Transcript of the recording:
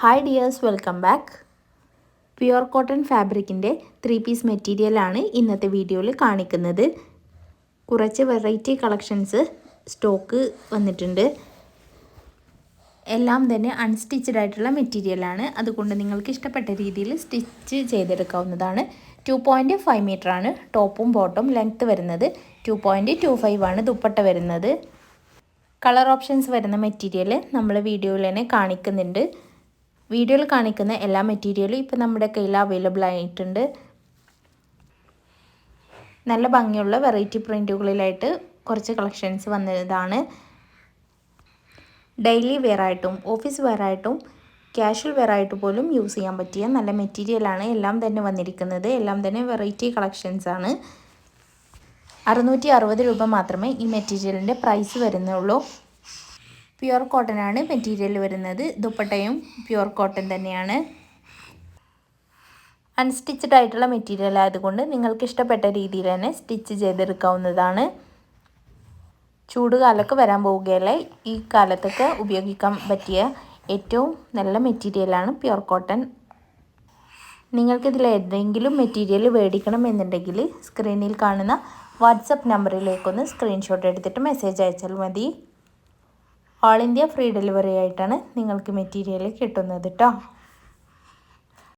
Hi dears, welcome back. Pure cotton ഫാബ്രിക്കിൻ്റെ 3 piece മെറ്റീരിയലാണ് ഇന്നത്തെ വീഡിയോയിൽ കാണിക്കുന്നത്. കുറച്ച് വെറൈറ്റി കളക്ഷൻസ് സ്റ്റോക്ക് വന്നിട്ടുണ്ട്. എല്ലാം തന്നെ അൺസ്റ്റിച്ചഡ് ആയിട്ടുള്ള മെറ്റീരിയലാണ്. അതുകൊണ്ട് നിങ്ങൾക്ക് ഇഷ്ടപ്പെട്ട രീതിയിൽ സ്റ്റിച്ച് ചെയ്തെടുക്കാവുന്നതാണ്. 2.5 മീറ്ററാണ് ടോപ്പും ബോട്ടും ലെങ്ത്ത് വരുന്നത്. 2.25 ആണ് ദുപ്പട്ട വരുന്നത്. കളർ ഓപ്ഷൻസ് വരുന്ന മെറ്റീരിയൽ നമ്മൾ വീഡിയോയിൽ തന്നെ കാണിക്കുന്നുണ്ട്. വീഡിയോയിൽ കാണിക്കുന്ന എല്ലാ മെറ്റീരിയലും ഇപ്പോൾ നമ്മുടെ കയ്യിൽ അവൈലബിൾ ആയിട്ടുണ്ട്. നല്ല ഭംഗിയുള്ള വെറൈറ്റി പ്രിൻറ്റുകളിലായിട്ട് കുറച്ച് കളക്ഷൻസ് വന്നതാണ്. ഡെയിലി വെയർ ആയിട്ടും ഓഫീസ് വെയർ ആയിട്ടും കാഷ്വൽ വെയർ ആയിട്ട് പോലും യൂസ് ചെയ്യാൻ പറ്റിയ നല്ല മെറ്റീരിയലാണ് എല്ലാം തന്നെ വന്നിരിക്കുന്നത്. എല്ലാം തന്നെ വെറൈറ്റി കളക്ഷൻസ് ആണ്. 660 രൂപ മാത്രമേ ഈ മെറ്റീരിയലിൻ്റെ പ്രൈസ് വരുന്നുള്ളൂ. പ്യുവർ കോട്ടൺ ആണ് മെറ്റീരിയൽ വരുന്നത്. ദുപ്പട്ടയും പ്യുവർ കോട്ടൺ തന്നെയാണ്. അൺസ്റ്റിച്ചഡ് ആയിട്ടുള്ള മെറ്റീരിയൽ ആയതുകൊണ്ട് നിങ്ങൾക്ക് ഇഷ്ടപ്പെട്ട രീതിയിൽ തന്നെ സ്റ്റിച്ച് ചെയ്തെടുക്കാവുന്നതാണ്. ചൂടുകാലമൊക്കെ വരാൻ പോവുകയല്ലേ, ഈ കാലത്തൊക്കെ ഉപയോഗിക്കാൻ പറ്റിയ ഏറ്റവും നല്ല മെറ്റീരിയലാണ് പ്യുവർ കോട്ടൺ. നിങ്ങൾക്കിതിൽ ഏതെങ്കിലും മെറ്റീരിയൽ മേടിക്കണം എന്നുണ്ടെങ്കിൽ സ്ക്രീനിൽ കാണുന്ന വാട്സപ്പ് നമ്പറിലേക്കൊന്ന് സ്ക്രീൻഷോട്ട് എടുത്തിട്ട് മെസ്സേജ് അയച്ചാൽ മതി. ഓൾ ഇന്ത്യ ഫ്രീ ഡെലിവറി ആയിട്ടാണ് നിങ്ങൾക്ക് മെറ്റീരിയൽ കിട്ടുന്നത് കേട്ടോ.